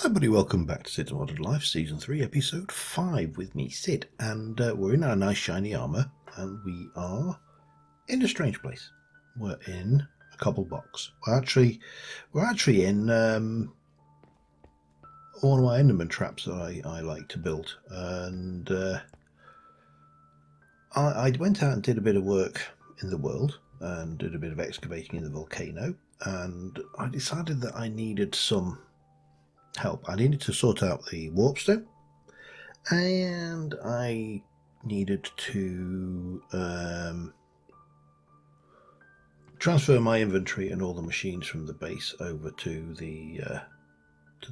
Hi everybody, welcome back to Cids Modded Life, Season 3, Episode 5 with me, Cid. And we're in our nice shiny armour, and we are in a strange place. We're in a cobble box. We're actually in one of my Enderman traps that I like to build. And I went out and did a bit of work in the world, and did a bit of excavating in the volcano, and I decided that I needed some help. I needed to sort out the warpstone, and I needed to transfer my inventory and all the machines from the base over to the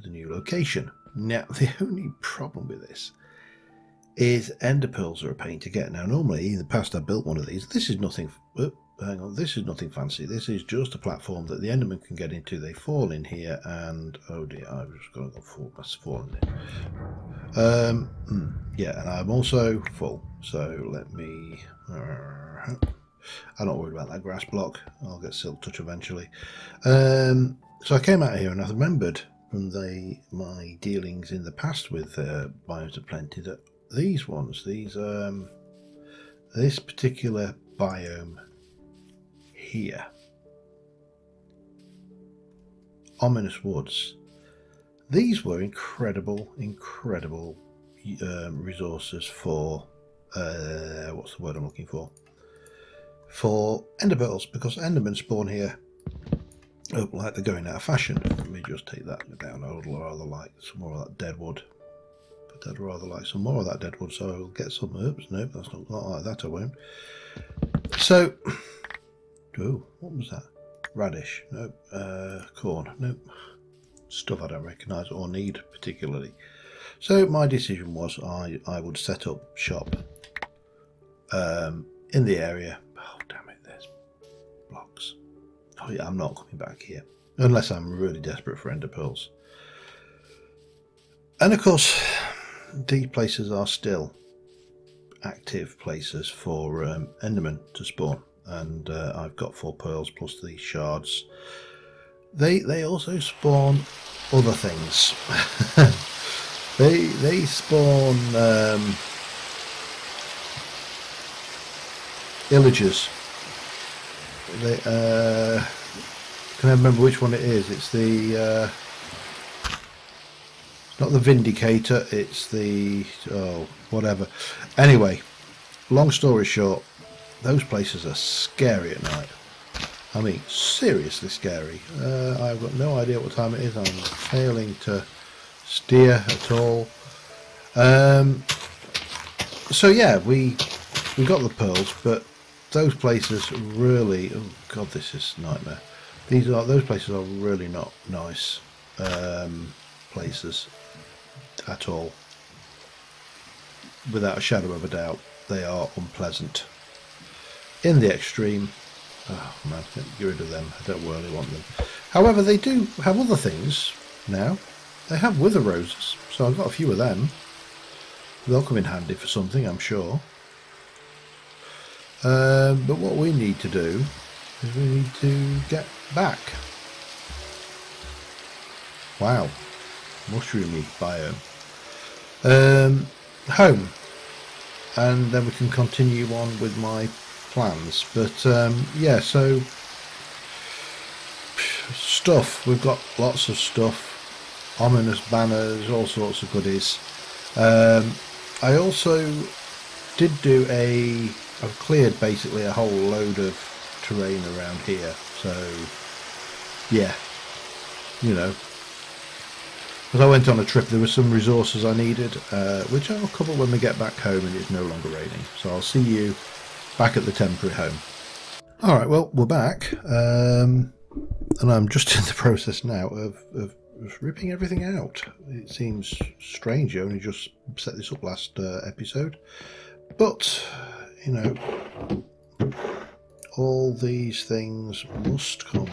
new location. Now, the only problem with this is ender pearls are a pain to get. Now, normally in the past I built one of these. This is nothing. Hang on, this is nothing fancy. This is just a platform that the Enderman can get into. They fall in here, and oh dear, I've just got to fall. That's fallen in. Yeah, and I'm also full. So let me. I'm not worried about that grass block. I'll get silk touch eventually. So I came out here, and I remembered from my dealings in the past with Biomes of Plenty that these ones, this particular biome here, Ominous Woods, these were incredible resources for what's the word I'm looking for ender pearls, because endermen spawn here like they're going out of fashion. Let me just take that down. I would rather like some more of that dead wood, but I'd rather like some more of that dead wood, so I'll get some herbs. Nope, that's not like that. I won't. So oh, what was that? Radish? Nope. Corn? Nope. Stuff I don't recognise or need particularly. So my decision was I would set up shop in the area. Oh damn it! There's blocks. Oh yeah, I'm not coming back here unless I'm really desperate for ender pearls. And of course, these places are still active places for endermen to spawn. And I've got 4 pearls plus these shards. They also spawn other things. they spawn illagers. Can I remember which one it is? It's the not the Vindicator. It's the whatever. Anyway, long story short, those places are scary at night. I mean, seriously scary. I've got no idea what time it is. I'm failing to steer at all. So yeah, we got the pearls, but those places really. Oh God, this is a nightmare. Those places are really not nice places at all. Without a shadow of a doubt, they are unpleasant in the extreme. Oh man, get rid of them. I don't really want them. However, they do have other things now. They have wither roses, so I've got a few of them. They'll come in handy for something, I'm sure. But what we need to do is we need to get back. Wow, mushroomy biome. Home, and then we can continue on with my plans. But yeah, so stuff, we've got lots of stuff, ominous banners, all sorts of goodies. I also did do I've cleared basically a whole load of terrain around here, so yeah, you know, as I went on a trip there were some resources I needed, which I'll cover when we get back home and it's no longer raining. So I'll see you back at the temporary home. Alright, well, we're back, and I'm just in the process now of ripping everything out. It seems strange, you only just set this up last episode, but you know, all these things must come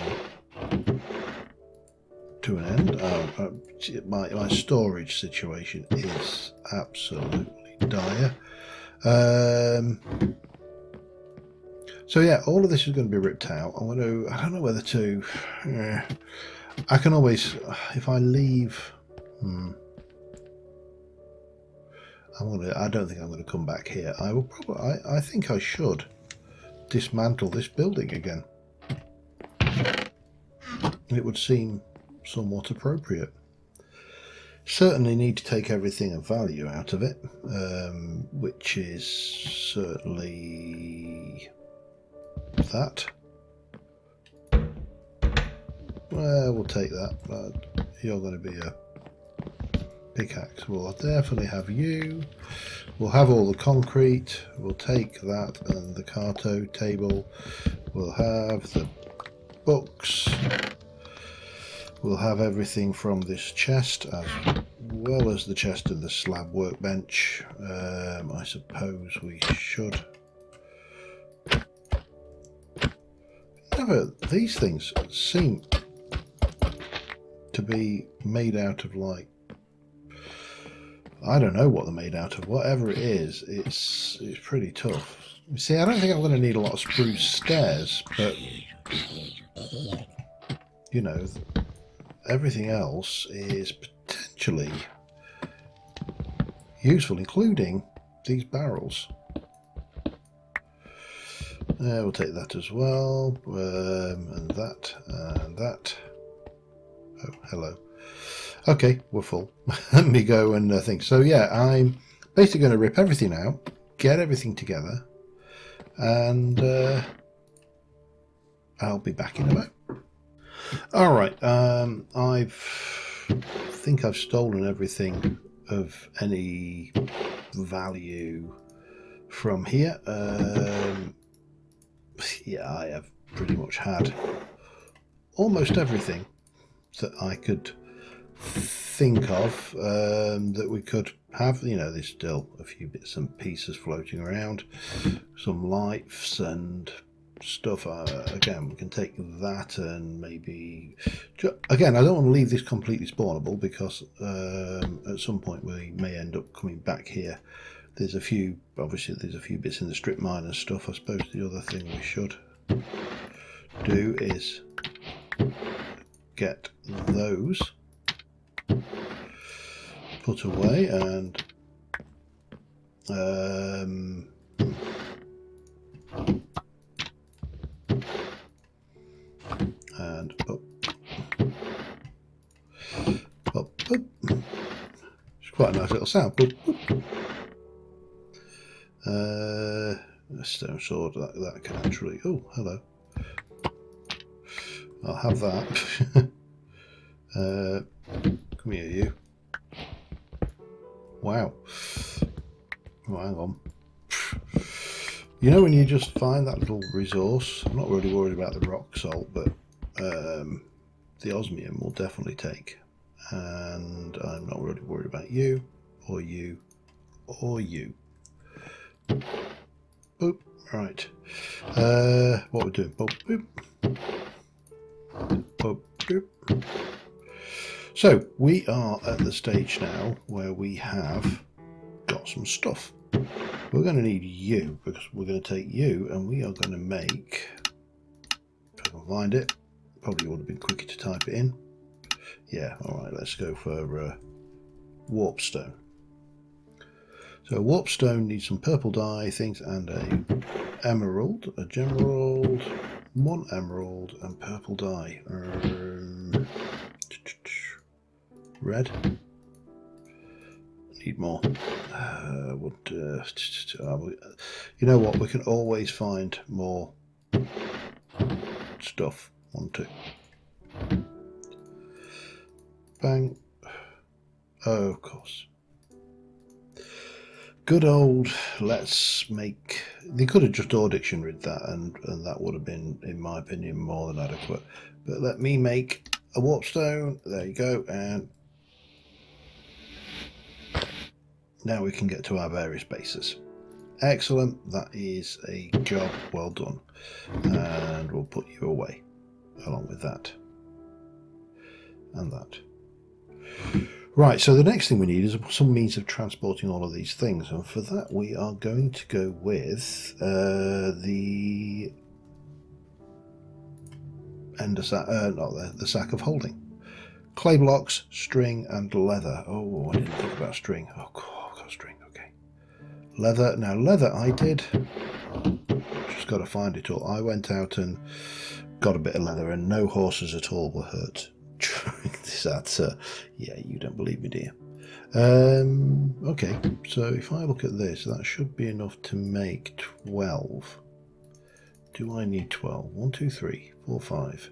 to an end. My storage situation is absolutely dire. So yeah, all of this is going to be ripped out. I don't know whether to. I can always, if I leave I don't think I'm going to come back here. I will probably. I think I should dismantle this building again. It would seem somewhat appropriate. Certainly need to take everything of value out of it, which is certainly that. Well, we'll take that. You're going to be a pickaxe. We'll definitely have you. We'll have all the concrete. We'll take that and the carto table. We'll have the books. We'll have everything from this chest as well as the chest and the slab workbench. I suppose we should. However, these things seem to be made out of, like, I don't know what they're made out of. Whatever it is, it's pretty tough. You see, I don't think I'm going to need a lot of spruce stairs, but you know, everything else is potentially useful, including these barrels. We'll take that as well, and that, and that. Oh, hello. Okay, we're full. Let me go and think. So yeah, I'm basically going to rip everything out, get everything together, and I'll be back in a moment. All right, I think I've stolen everything of any value from here. Yeah, I have pretty much had almost everything that I could think of that we could have. You know, there's still a few bits and pieces floating around, some lights and stuff. Again, we can take that and maybe again, I don't want to leave this completely spawnable because at some point we may end up coming back here. There's a few, obviously there's a few bits in the strip mine and stuff. I suppose the other thing we should do is get those put away and up. It's quite a nice little sound. A stone sword that can actually. Oh, hello. I'll have that. Come here, you. Wow. Oh, hang on. You know when you just find that little resource? I'm not really worried about the rock salt, but the osmium will definitely take. And I'm not really worried about you, or you, or you. Boop. Right. What we're doing? Boop, boop. Boop, boop. So we are at the stage now where we have got some stuff. We're going to need you because we're going to take you and we are going to make, if I can find it, probably would have been quicker to type it in. Yeah, alright, let's go for warp stone. So warp stone needs some purple dye things and a emerald, a gemerald, one emerald and purple dye. Red. Need more. You know what? We can always find more stuff. 1, 2. Bang. Oh, of course. Good old. Let's make. They could have just all dictionaried that, and that would have been, in my opinion, more than adequate. But let me make a warp stone. There you go, and now we can get to our various bases. Excellent. That is a job well done, and we'll put you away along with that and that. Right, so the next thing we need is some means of transporting all of these things, and for that we are going to go with the ender sack, not the sack of holding, clay blocks, string, and leather. Oh, I didn't think about string. Oh, God, I've got string. Okay. Leather. Now, leather I did. Just got to find it all. I went out and got a bit of leather, and no horses at all were hurt during this. That's yeah, you don't believe me, do you? Okay, so if I look at this, that should be enough to make 12. Do I need 12? 1, 2, 3, 4, 5,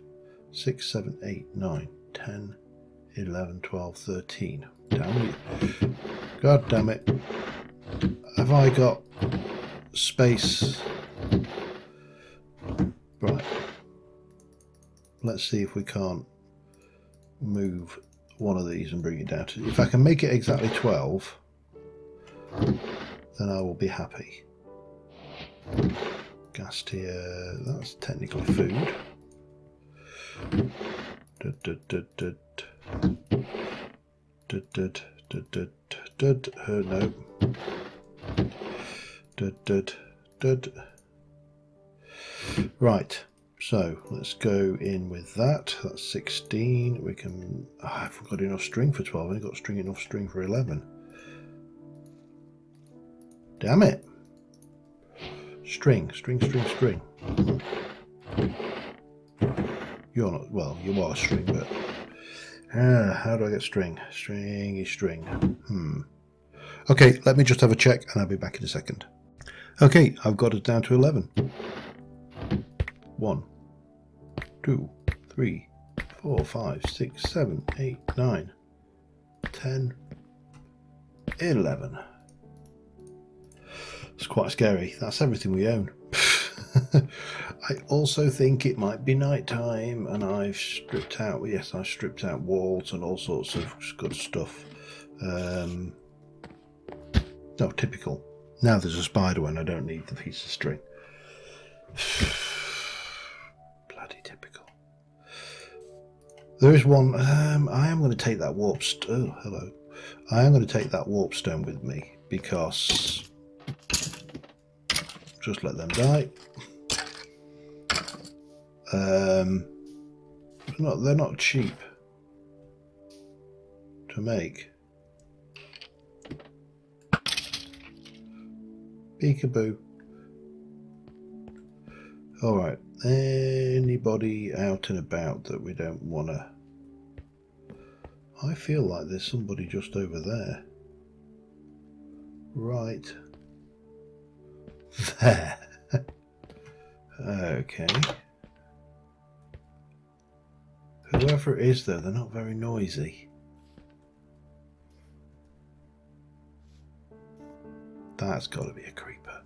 6, 7, 8, 9, 10, 11, 12, 13. Damn it. God damn it. Have I got space? Right. Let's see if we can't move one of these and bring it down to... If I can make it exactly 12, then I will be happy. Gas tier, that's technically food. No. Right. So let's go in with that. That's 16. We can... Oh, I haven't got enough string for 12. I've only got enough string for 11. Damn it. String. You're not... Well, you are string, but... how do I get string? String is string. Okay, let me just have a check and I'll be back in a second. Okay, I've got it down to 11. 1, 2, 3, 4, 5, 6, 7, 8, 9, 10, 11. It's quite scary. That's everything we own. I also think it might be night time, and I've stripped out, yes, I've stripped out walls and all sorts of good stuff. No, typical. Now there's a spider when I don't need the piece of string. Bloody typical. There is one. I am going to take that warp stone. Oh, hello. I am going to take that warp stone with me because just let them die. They're not cheap to make. Peekaboo. Alright, anybody out and about that we don't want to... I feel like there's somebody just over there. Right. There. Okay. Whoever it is though, they're not very noisy. That's got to be a creeper.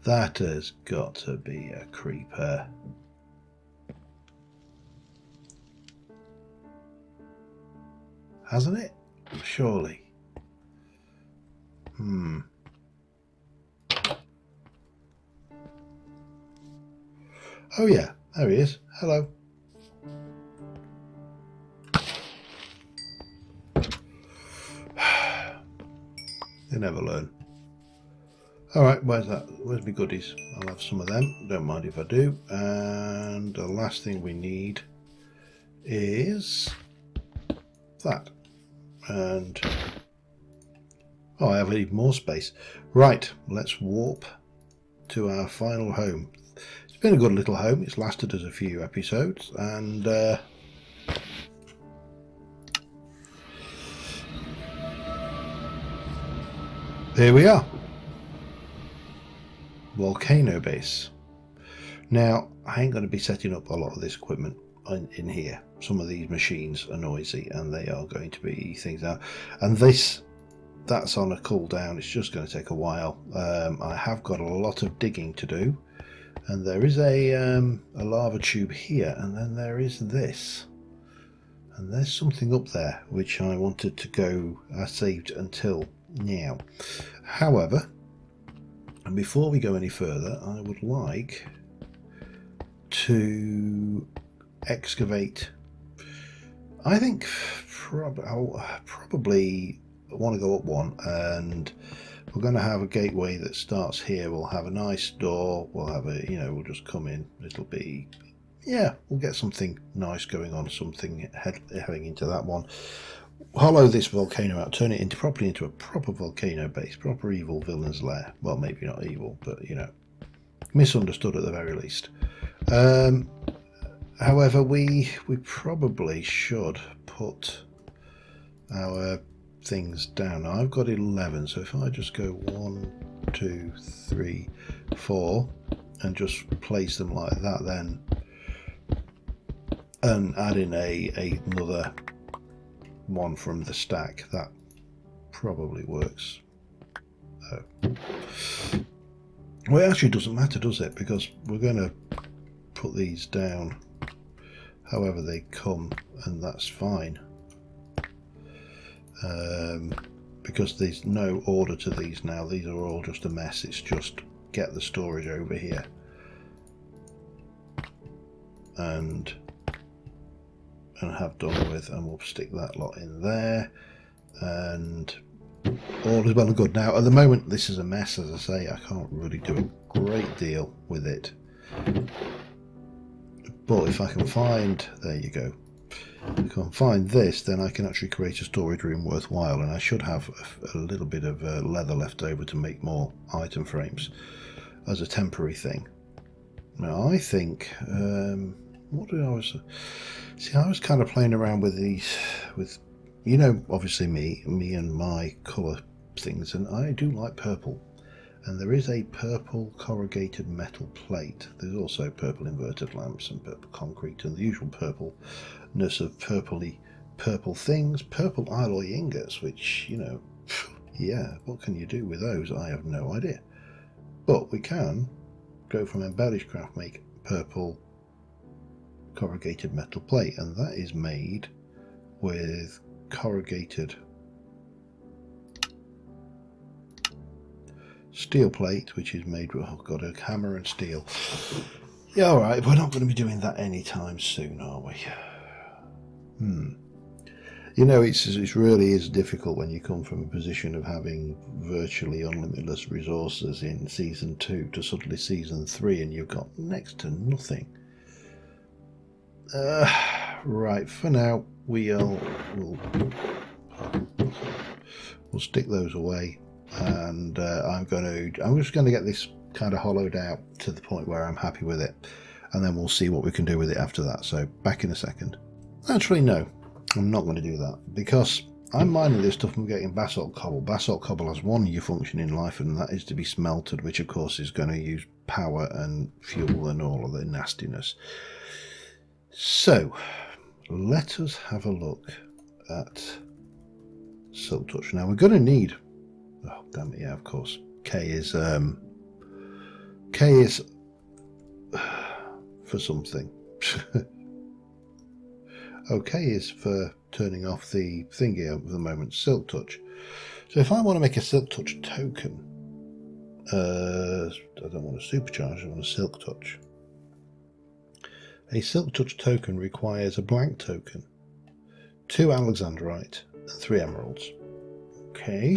That has got to be a creeper. Hasn't it? Surely. Oh yeah, there he is. Hello. They never learn. Alright, where's that? Where's my goodies? I'll have some of them. Don't mind if I do. And the last thing we need is that. And oh, I have even more space. Right, let's warp to our final home. It's been a good little home. It's lasted us a few episodes, and here we are. Volcano base. Now, I ain't going to be setting up a lot of this equipment in here. Some of these machines are noisy and they are going to be things out. And that's on a cooldown. It's just going to take a while. I have got a lot of digging to do. And there is a lava tube here. And then there is this. And there's something up there which I wanted to go, I saved until now. However, and before we go any further, I would like to excavate. I think I'll probably want to go up one, and we're going to have a gateway that starts here. We'll have a nice door. We'll have a, we'll just come in. It'll be, yeah, we'll get something nice going on, something heading into that one. Hollow this volcano out, turn it properly into a proper volcano base, proper evil villain's lair. Well, maybe not evil, but you know, misunderstood at the very least. However, we probably should put our things down. Now, I've got 11, so if I just go 1, 2, 3, 4 and just place them like that, then and add in another one from the stack, that probably works. Well, it actually doesn't matter, does it? Because we're going to put these down however they come, and that's fine. Because there's no order to these now. These are all just a mess. It's just get the storage over here and have done with, and we'll stick that lot in there, and all is well and good. Now at the moment this is a mess, as I say. I can't really do a great deal with it, but if I can find, there you go, if I can find this, then I can actually create a storage room worthwhile, and I should have a little bit of leather left over to make more item frames as a temporary thing. Now I think what did I was see, I was kind of playing around with these, with, you know, obviously me and my colour things, and I do like purple, and there is a purple corrugated metal plate. There's also purple inverted lamps and purple concrete and the usual purpleness of purple things, purple alloy ingots, which, you know, yeah, what can you do with those? I have no idea. But we can go from embellished craft, make purple corrugated metal plate, and that is made with corrugated steel plate, which is made with, oh god, a hammer and steel. Yeah, all right, we're not going to be doing that anytime soon, are we? You know, it really is difficult when you come from a position of having virtually unlimited resources in season 2 to suddenly season 3, and you've got next to nothing. Right, for now we'll stick those away, and I'm just going to get this kind of hollowed out to the point where I'm happy with it, and then we'll see what we can do with it after that. So back in a second. Actually, no, I'm not going to do that, because I'm mining this stuff and getting basalt cobble. Basalt cobble has one new function in life, and that is to be smelted, which of course is going to use power and fuel and all of the nastiness. So let us have a look at Silk Touch. Now we're going to need, oh damn it, yeah, of course, K is for something. OK is for turning off the thingy at the moment, Silk Touch. So if I want to make a Silk Touch token, I don't want a supercharge, I want a Silk Touch. A Silk Touch token requires a blank token, 2 alexandrite and 3 emeralds. Okay.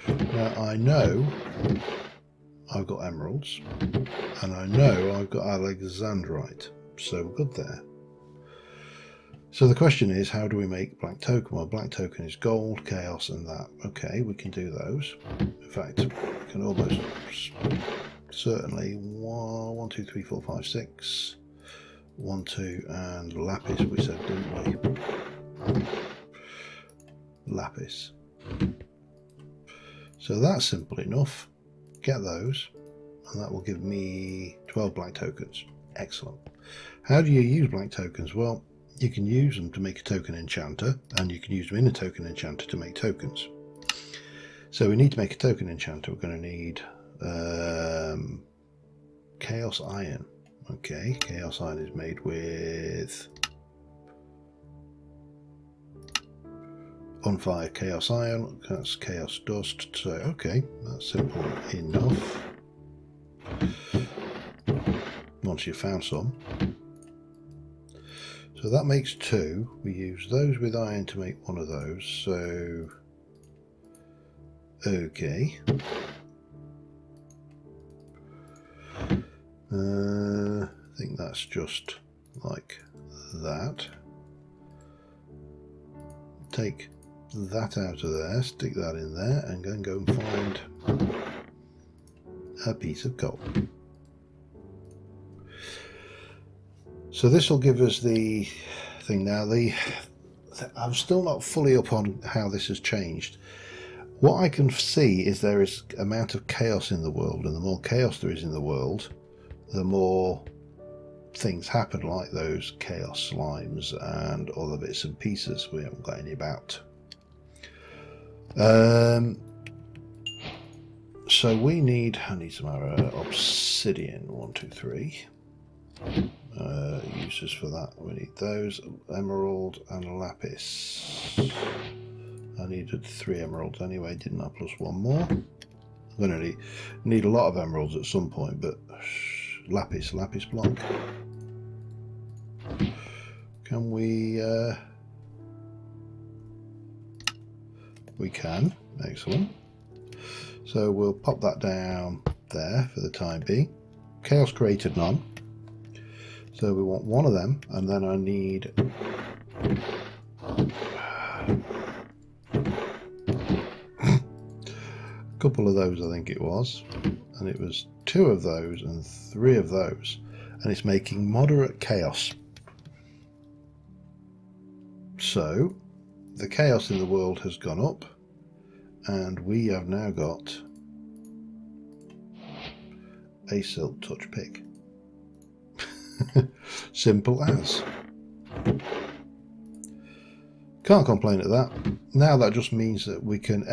Now I know I've got emeralds, and I know I've got alexandrite, so we're good there. So the question is, how do we make blank token? Well, blank token is gold, chaos, and that. Okay, we can do those. In fact, we can almost certainly 1, 2, 3, 4, 5, 6. 1, 2, and lapis, we said, didn't we? Lapis. So that's simple enough. Get those, and that will give me 12 blank tokens. Excellent. How do you use blank tokens? Well, you can use them to make a token enchanter, and you can use them in a token enchanter to make tokens. So we need to make a token enchanter. We're going to need chaos iron. Okay, chaos iron is made with unfire chaos iron, that's chaos dust. So okay, that's simple enough once you've found some. So that makes 2. We use those with iron to make 1 of those. So okay, I think that's just like that. Take that out of there, stick that in there, and then go and find a piece of coal. So this will give us the thing. Now I'm still not fully up on how this has changed. What I can see is there is amount of chaos in the world, and the more chaos there is in the world, the more things happen, like those chaos slimes and other bits and pieces we haven't got any about. So I need some obsidian. 1, 2, 3. Uses for that. We need those, emerald and lapis. I needed 3 emeralds anyway, didn't I? Plus 1 more. I'm going to need a lot of emeralds at some point, but lapis block. Can we? We can. Excellent. So we'll pop that down there for the time being. Chaos created none. So we want 1 of them, and then I need a couple of those, I think it was, and it was 2 of those and 3 of those, and it's making moderate chaos. So the chaos in the world has gone up, and we have now got a silk touch pick. Simple as. Can't complain at that. Now that just means that we can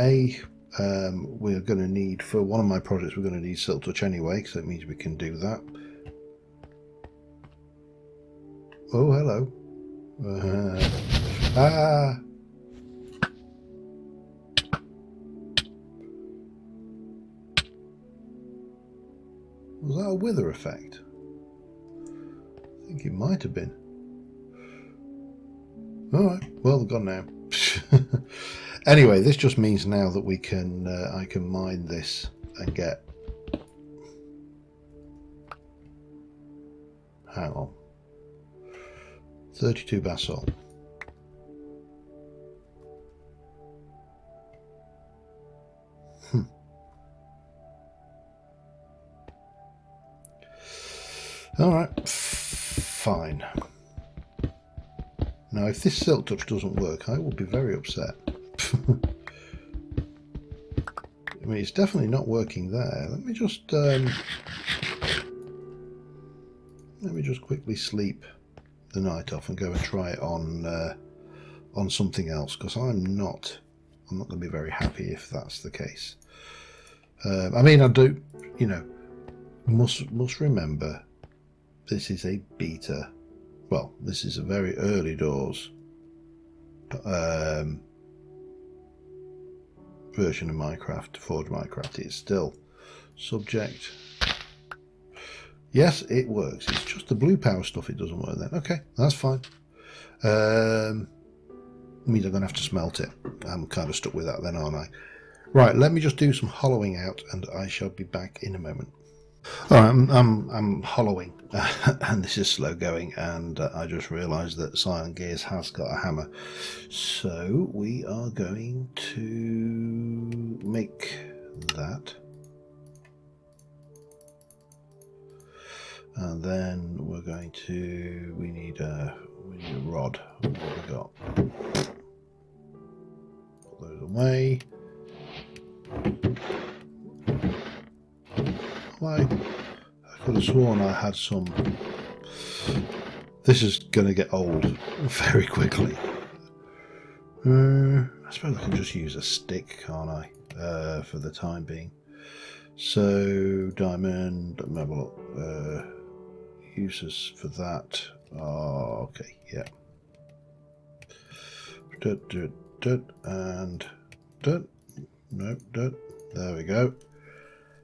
we're going to need, for one of my projects, we're going to need silk touch anyway, so it means we can do that. Oh, hello. Was that a wither effect? I think it might have been. Alright, well, they're gone now. Anyway, this just means now that we can I can mine this and get, hang on, 32 basalt. Alright, fine. Now if this silk touch doesn't work, I will be very upset. I mean, it's definitely not working there. Let me just quickly sleep the night off and go and try it on something else, because I'm not going to be very happy if that's the case. I mean, I do, you know, must remember, this is a beta. Well, this is a very early doors version of Minecraft. Forge Minecraft is still subject. Yes, it works. It's just the blue power stuff it doesn't work then. Okay, that's fine. Means I'm going to have to smelt it. I'm kind of stuck with that then, aren't I? Right, let me just do some hollowing out and I shall be back in a moment. Alright, I'm hollowing and this is slow going, and I just realised that Silent Gears has got a hammer. So we are going to make that. And then we're going to, we need a rod. What have we got? Put those away. I could have sworn I had some. This is going to get old very quickly. I suppose I can just use a stick, can't I? For the time being. So diamond, let me have a look. Uses for that. Oh, okay, yeah. And nope, there we go.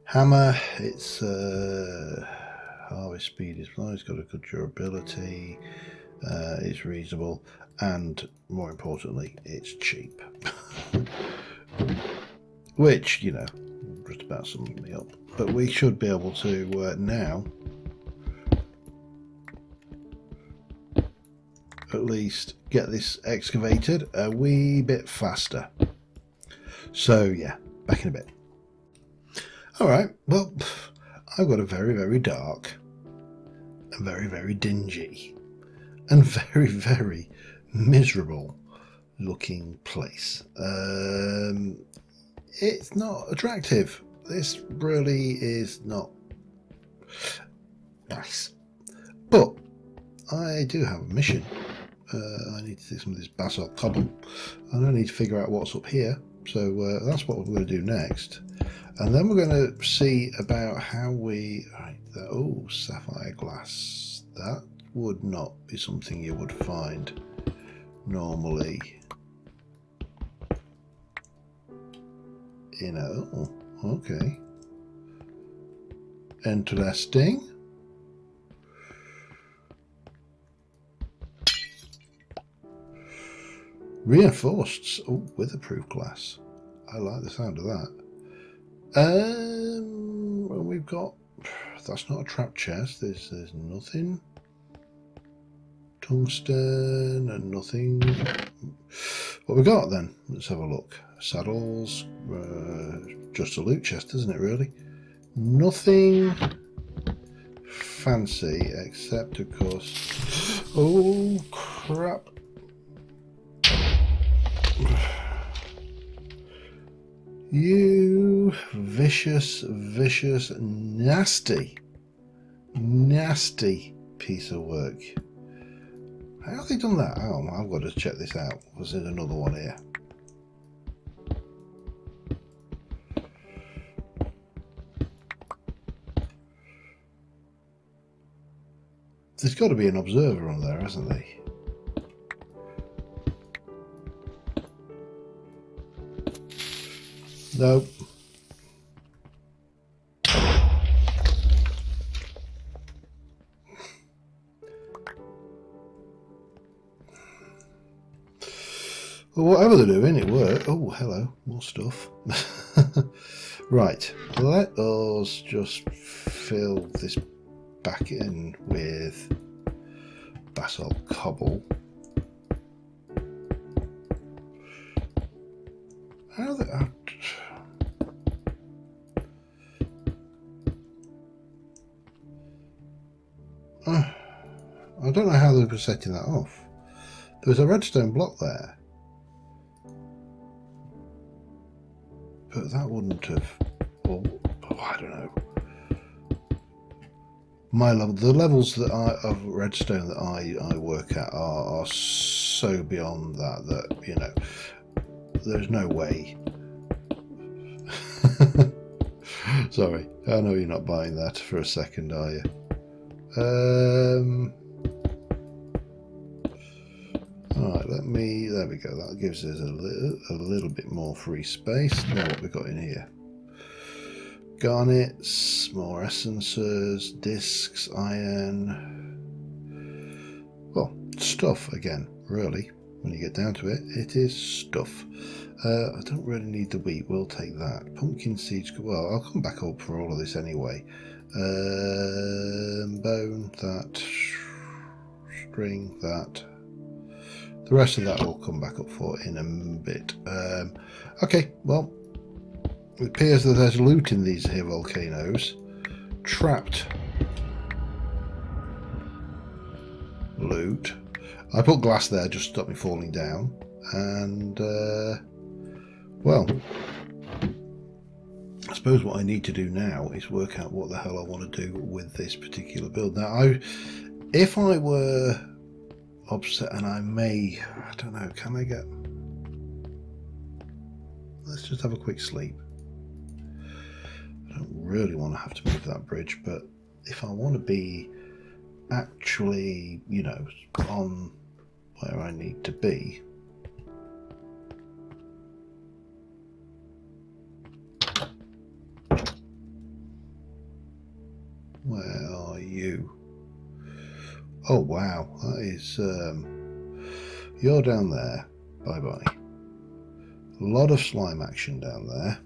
Hammer, it's harvest speed is low, it's got a good durability, it's reasonable, and more importantly, it's cheap. Which, you know, just about sums me up. But we should be able to now at least get this excavated a wee bit faster. So yeah, back in a bit. Alright, well, I've got a very, very dark and very, very dingy and very, very miserable looking place. It's not attractive. This really is not nice. But I do have a mission. I need to do some of this basalt cobble, and I need to figure out what's up here. So that's what we're going to do next. And then we're going to see about how we... oh, sapphire glass. That would not be something you would find normally. You know, okay. Interesting. Reinforced, oh, weatherproof glass. I like the sound of that. Well, we've got, that's not a trap chest. There's nothing. Tungsten and nothing. What we got then? Let's have a look. Saddles, just a loot chest, isn't it? Really, nothing fancy except, of course. Oh crap! You vicious, vicious, nasty, nasty piece of work. How have they done that? Oh, I've got to check this out. Was there another one here? There's got to be an observer on there, hasn't there? Nope. Well, whatever they're doing, it worked. Oh, hello, more stuff. Right, let us just fill this back in with basalt cobble. How the... I don't know how they were setting that off. There was a redstone block there, but that wouldn't have. Well, I don't know. My level, the levels that of redstone that I work at are so beyond that you know, there's no way. Sorry, I know you're not buying that for a second, are you? Alright, there we go. That gives us a little bit more free space. Now what we've got in here. Garnets, more essences, discs, iron. Well, stuff again, really. When you get down to it, it is stuff. I don't really need the wheat, we'll take that. Pumpkin seeds, well, I'll come back up for all of this anyway. Bone, that. String, that. The rest of that will come back up for in a bit. Okay, well, it appears that there's loot in these here volcanoes. Trapped loot. I put glass there just to stop me falling down. And, well, I suppose what I need to do now is work out what the hell I want to do with this particular build. Now, if I were upset, and I may, I don't know, can I get... Let's just have a quick sleep. I don't really want to have to move that bridge, but if I want to be actually, you know, on where I need to be, where are you? Oh wow, that is you're down there. Bye bye. A lot of slime action down there.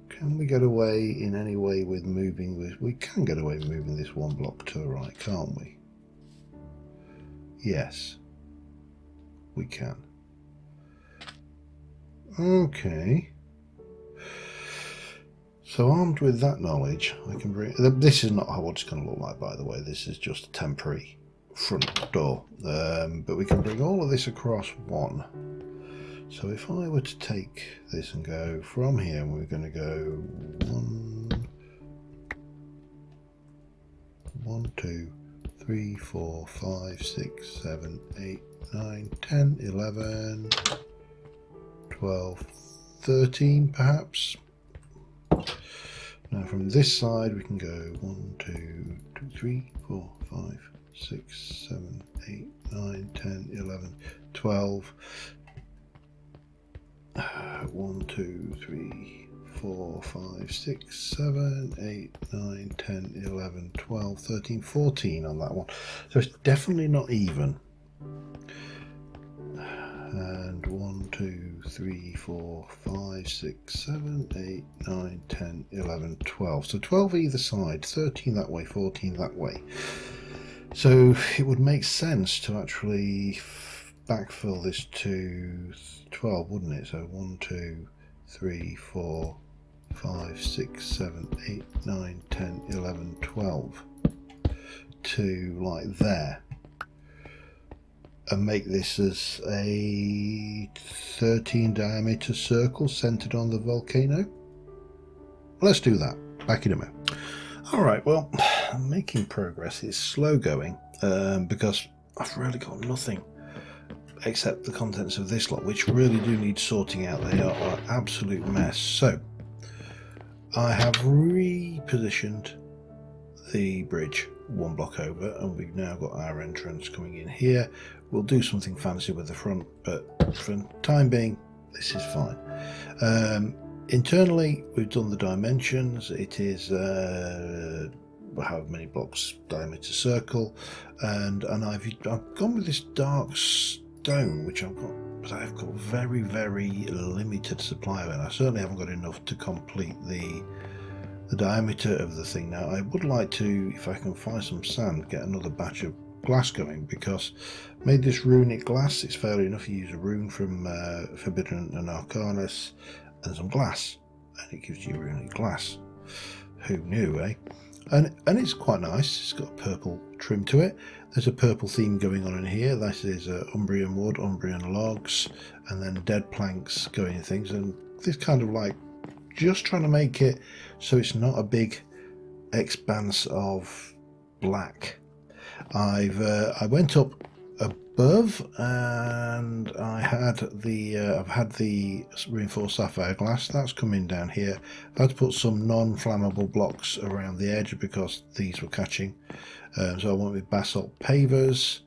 Can we get away in any way with moving this? We can get away with moving this one block to the right, can't we? Yes, we can. Okay. So armed with that knowledge, I can bring... This is not what it's going to look like, by the way. This is just a temporary front door. But we can bring all of this across one. So if I were to take this and go from here, we're going to go 1, 2, 3, 4, 5, 6, 7, 8, 9, 10, 11, 12, 13 perhaps. Now from this side we can go 1, 2, 3, 4, 5, 6, 7, 8, 9, 10, 11, 12. 1, 2, 3, 4, 5, 6, 7, 8, 9, 10, 11, 12, 13, 14 on that one. So it's definitely not even. And 1, 2, 3, 4, 5, 6, 7, 8, 9, 10, 11, 12. So 12 either side, 13 that way, 14 that way. So it would make sense to actually backfill this to 12, wouldn't it? So 1, 2, 3, 4, 5, 6, 7, 8, 9, 10, 11, 12 to like there, and make this as a 13 diameter circle centered on the volcano. Let's do that. Back in a minute. Alright, well, I'm making progress. It's slow going because I've really got nothing except the contents of this lot, which really do need sorting out. They are an absolute mess. So I have repositioned the bridge one block over, and we've now got our entrance coming in here. We'll do something fancy with the front, but for the time being this is fine. Internally we've done the dimensions. It is however many blocks diameter circle, and I've gone with this dark stone, which I've got, but I've got very, very limited supply of it. I certainly haven't got enough to complete the diameter of the thing. Now I would like to, if I can find some sand, get another batch of glass going, because I made this runic glass. It's fairly enough. You use a rune from Forbidden and Arcanus and some glass, and it gives you runic glass. Who knew, eh? And it's quite nice. It's got a purple trim to it. There's a purple theme going on in here. That is Umbrian wood, Umbrian logs, and then dead planks going in things. And this kind of like just trying to make it so it's not a big expanse of black. I went up above, and I've had the reinforced sapphire glass that's coming down here. I've had to put some non-flammable blocks around the edge because these were catching. So I went with basalt pavers,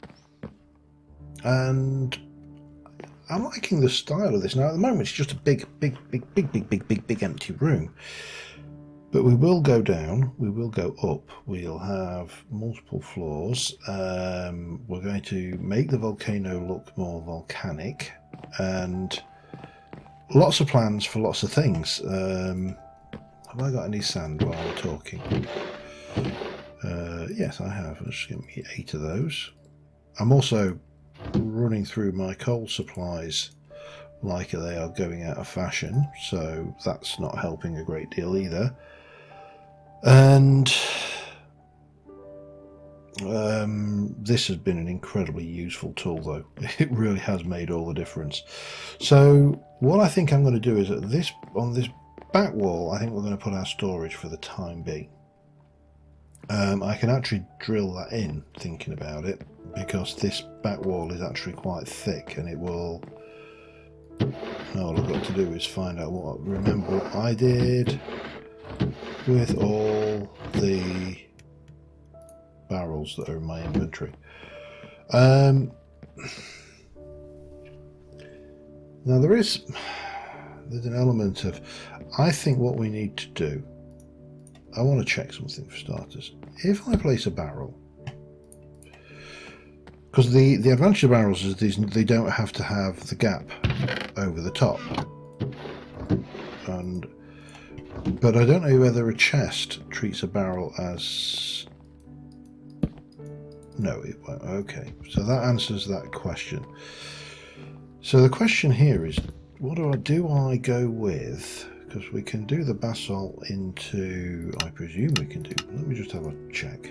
and I'm liking the style of this. Now at the moment it's just a big empty room. But we will go down, we will go up, we'll have multiple floors. We're going to make the volcano look more volcanic, and lots of plans for lots of things. Have I got any sand while we're talking? Yes, I have. Let's give me 8 of those. I'm also running through my coal supplies like they are going out of fashion, so that's not helping a great deal either. And this has been an incredibly useful tool, though. It really has made all the difference. So what I think I'm going to do is on this back wall, I think we're going to put our storage for the time being. I can actually drill that in, thinking about it, because this back wall is actually quite thick, and it will... All I've got to do is find out remember what I did with all the barrels that are in my inventory. Now there's an element of, I think what we need to do, I want to check something for starters. If I place a barrel, because the advantage of barrels is they don't have to have the gap over the top, but I don't know whether a chest treats a barrel as... No, it won't. Okay, so that answers that question. So the question here is, what do I go with? Because we can do the basalt into, I presume we can do, let me just have a check.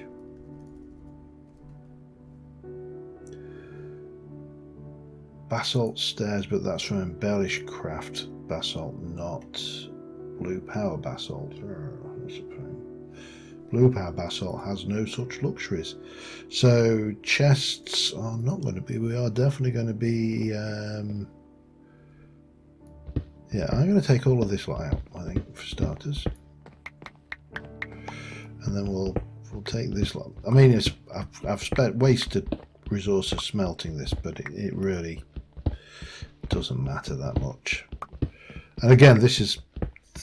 Basalt stairs, but that's from embellished craft basalt, not blue power basalt. That's a pain. Blue power basalt has no such luxuries. So chests are not going to be, we are definitely going to be, yeah, I'm going to take all of this lot out, I think, for starters. And then we'll take this lot. I mean, it's I've spent wasted resources smelting this, but it really doesn't matter that much. And again, this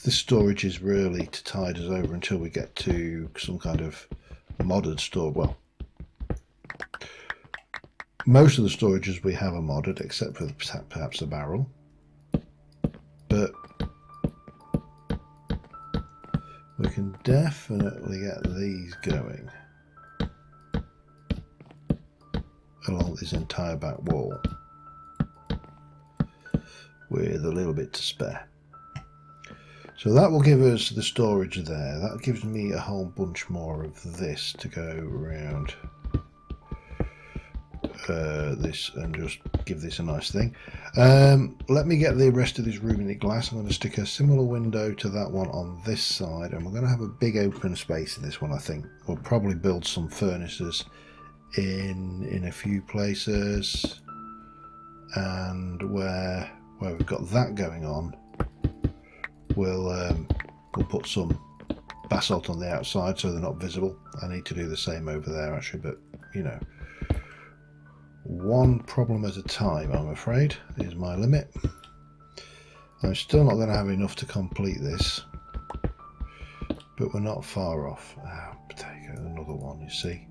storage is really to tide us over until we get to some kind of modded store. Well, most of the storages we have are modded, except for perhaps the barrel. But we can definitely get these going along this entire back wall with a little bit to spare. So that will give us the storage there. That gives me a whole bunch more of this to go around this and just give this a nice thing. Let me get the rest of this room in the glass. I'm going to stick a similar window to that one on this side, and we're going to have a big open space in this one. I think we'll probably build some furnaces in a few places, and where we've got that going on, we'll put some basalt on the outside so they're not visible. I need to do the same over there actually, but you know, one problem at a time, I'm afraid, is my limit. I'm still not going to have enough to complete this, but we're not far off. Take another one, you see.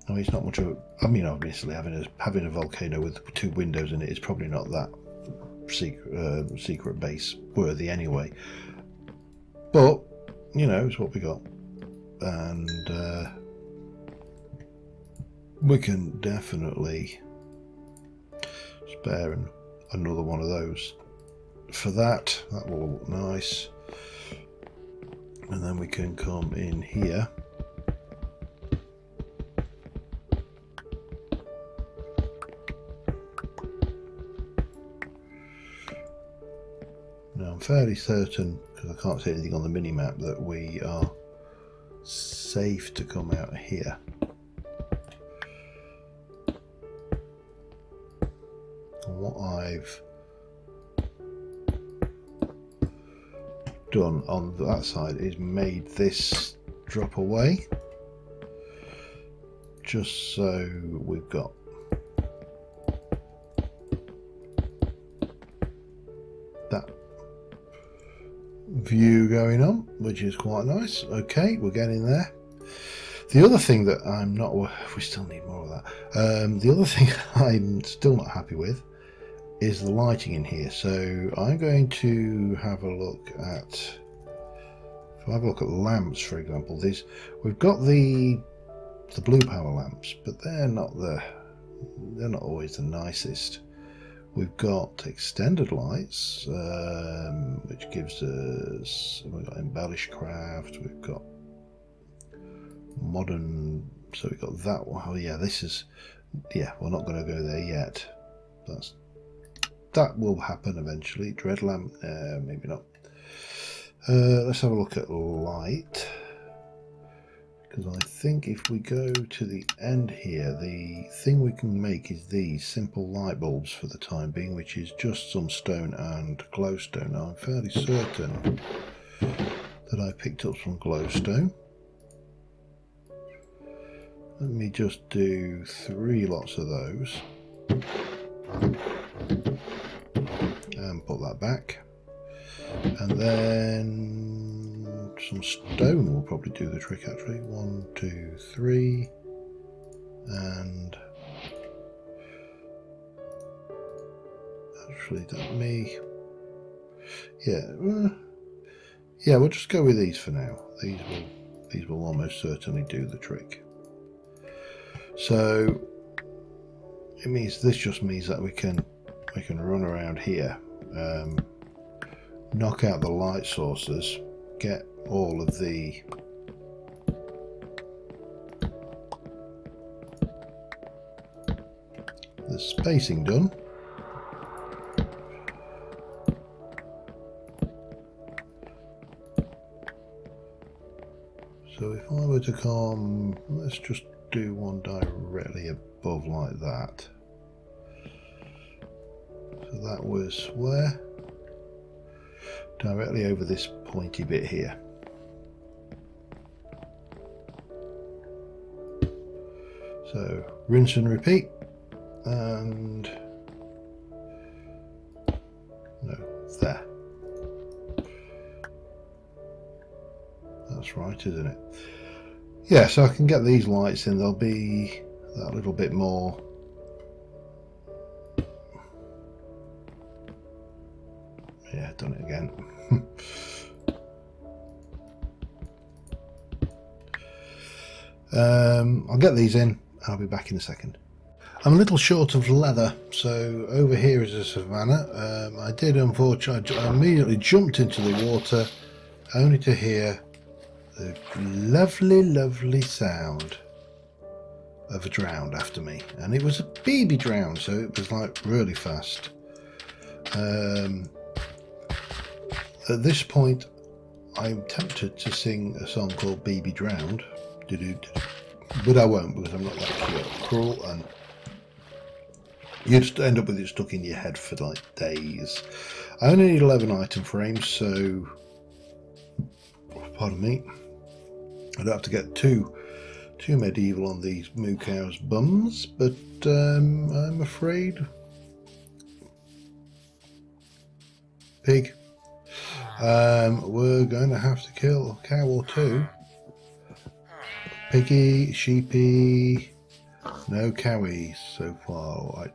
I mean, it's not much of a, I mean, obviously having a volcano with 2 windows in it is probably not that secret base worthy anyway, but you know, it's what we got, and we can definitely spare another one of those for that. That will look nice, and then we can come in here. Now I'm fairly certain, because I can't see anything on the mini-map, that we are safe to come out here. And what I've done on that side is made this drop away, just so we've got that view going on, which is quite nice. Okay, we're getting there. The other thing that I'm not, we still need more of that. The other thing I'm still not happy with is the lighting in here. So I'm going to have a look at, if I have a look at lamps, for example, we've got the blue power lamps, but they're not always the nicest. We've got extended lights, which gives us, we've got embellished craft, we've got modern, so we've got that one. Oh yeah, this is, yeah, we're not going to go there yet. That will happen eventually. Dread lamp, maybe not. Let's have a look at light, because I think if we go to the end here, the thing we can make is these simple light bulbs for the time being, which is just some stone and glowstone. Now I'm fairly certain that I picked up some glowstone. Let me just do 3 lots of those and put that back, and then some stone will probably do the trick actually. 1, 2, 3, and actually that me, yeah, we'll just go with these for now. These will almost certainly do the trick. So it means, this just means that we can run around here, knock out the light sources, get all of the spacing done. So if I were to come, let's just do one directly above like that. So that was where? Directly over this pointy bit here. So rinse and repeat, and no, there. That's right, isn't it? Yeah, so I can get these lights in. They'll be that little bit more. Yeah, done it again. I'll get these in. I'll be back in a second. I'm a little short of leather, so over here is a savannah. I did, unfortunately, I immediately jumped into the water, only to hear the lovely, lovely sound of a drowned after me, and it was a baby drown, so it was like really fast. At this point, I'm tempted to sing a song called "Baby Drowned," but I won't, because I'm not that cruel, and you just end up with it stuck in your head for like days. I only need 11 item frames, so pardon me, I don't have to get too medieval on these moo cows' bums, but I'm afraid, pig, we're going to have to kill a cow or two. Piggy, sheepy, no cowies so far. All right.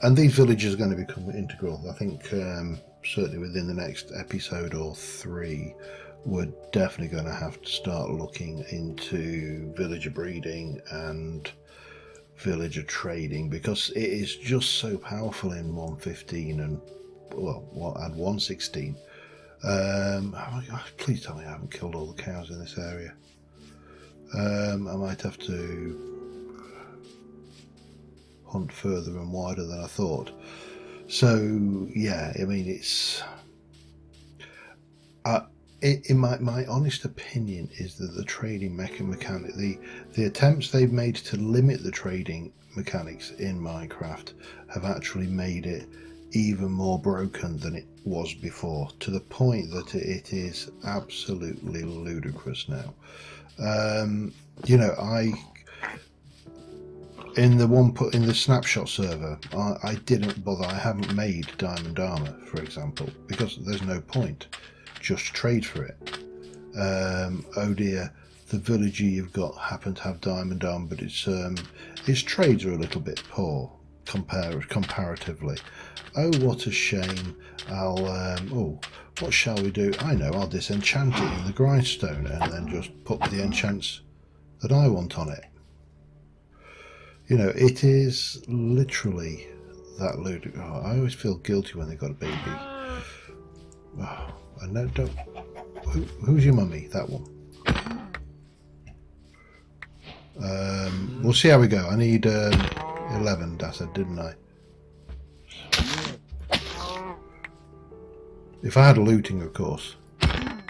And these villages are going to become integral. I think certainly within the next episode or 3, we're definitely going to have to start looking into villager breeding and villager trading, because it is just so powerful in 1.15 and, well, add 1.16. Please tell me I haven't killed all the cows in this area. I might have to hunt further and wider than I thought. So yeah, I mean, it's in my honest opinion is that the trading mechanic, the attempts they've made to limit the trading mechanics in Minecraft have actually made it even more broken than it was before, to the point that it is absolutely ludicrous now. You know, in the snapshot server, I didn't bother. I haven't made diamond armor, for example, because there's no point. Just trade for it. Oh dear, the villager you've got happen to have diamond armor, but its trades are a little bit poor comparatively. Oh, what a shame. Oh, what shall we do? I know, I'll disenchant it in the grindstone and then just put the enchants that I want on it. You know, it is literally that ludicrous. Oh, I always feel guilty when they've got a baby. Oh, and no, don't. Who's your mummy? That one. We'll see how we go. I need 11, I said, didn't I? If I had looting, of course, that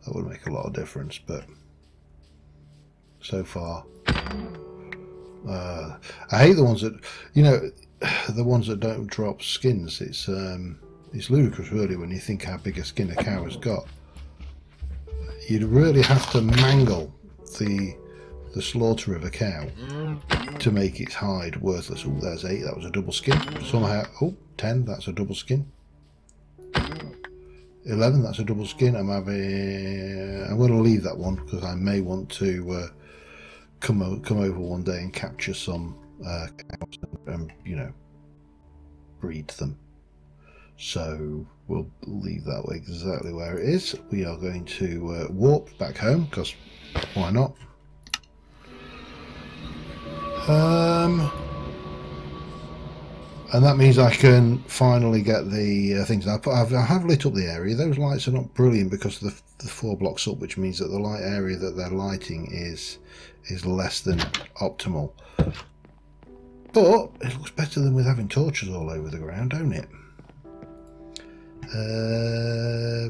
would make a lot of difference, but so far, I hate the ones that, you know, the ones that don't drop skins. It's ludicrous, really, when you think how big a skin a cow has got. You'd really have to mangle the slaughter of a cow to make its hide worthless. Oh, there's 8. That was a double skin. Somehow, oh, 10. That's a double skin. 11. That's a double skin. I'm going to leave that one because I may want to come over one day and capture some cows and you know, breed them. So we'll leave that exactly where it is. We are going to warp back home, because why not? And that means I can finally get the things. I have lit up the area. Those lights are not brilliant because of the 4 blocks up, which means that the light area that they're lighting is less than optimal. But it looks better than with having torches all over the ground, don't it?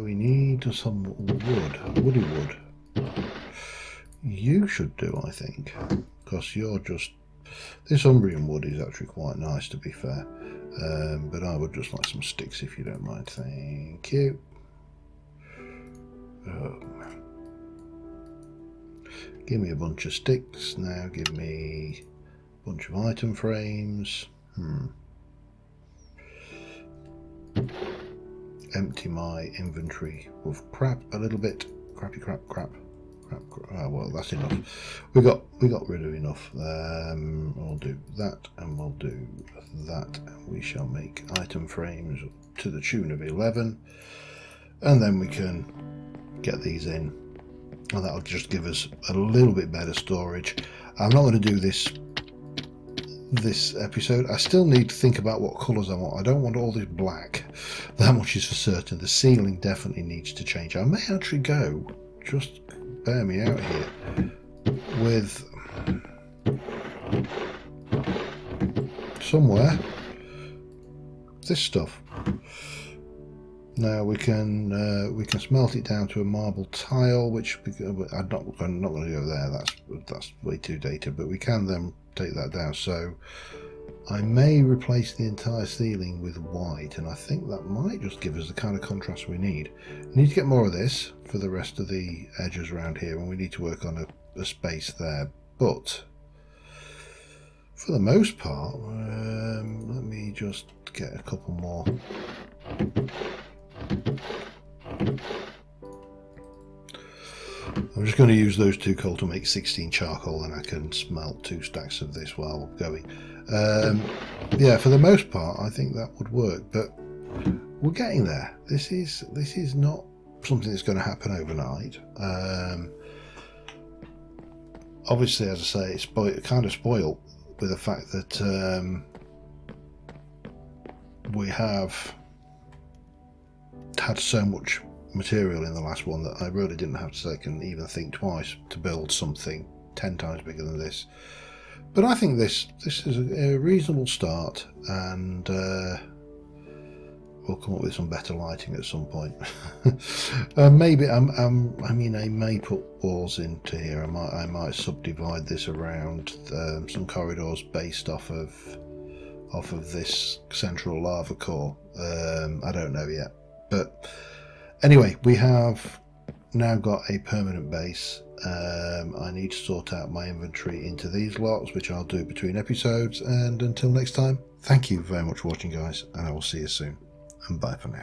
We need some woody wood. You should do, I think, because you're just... This Umbrian wood is actually quite nice, to be fair, but I would just like some sticks if you don't mind. Thank you. Give me a bunch of sticks now. Give me a bunch of item frames. Empty my inventory of crap a little bit. Crap. Oh, well, that's enough. We got rid of enough. We'll do that, and we'll do that, and we shall make item frames to the tune of 11, and then we can get these in, and that'll just give us a little bit better storage. I'm not going to do this episode. I still need to think about what colours I want. I don't want all this black. That much is for certain. The ceiling definitely needs to change. I may actually go, just bear me out here, with somewhere this stuff. Now we can smelt it down to a marble tile, which I'm not going to go there. That's way too dated. But we can then take that down. So I may replace the entire ceiling with white, and I think that might just give us the kind of contrast we need. We need to get more of this for the rest of the edges around here, and we need to work on a space there. But for the most part, let me just get a couple more. I'm just going to use those 2 coal to make 16 charcoal, and I can smelt 2 stacks of this while going. Yeah, for the most part I think that would work, but we're getting there. This is not something that's going to happen overnight. Obviously, as I say, it's kind of spoiled with the fact that we have had so much material in the last one that I really didn't have to take and even think twice to build something 10 times bigger than this. But I think this is a reasonable start, and we'll come up with some better lighting at some point. Maybe I mean, I may put walls into here. I might subdivide this around some corridors based off of this central lava core. I don't know yet, but anyway, we have now got a permanent base. I need to sort out my inventory into these lots, which I'll do between episodes, and until next time, thank you very much for watching, guys, and I will see you soon, and bye for now.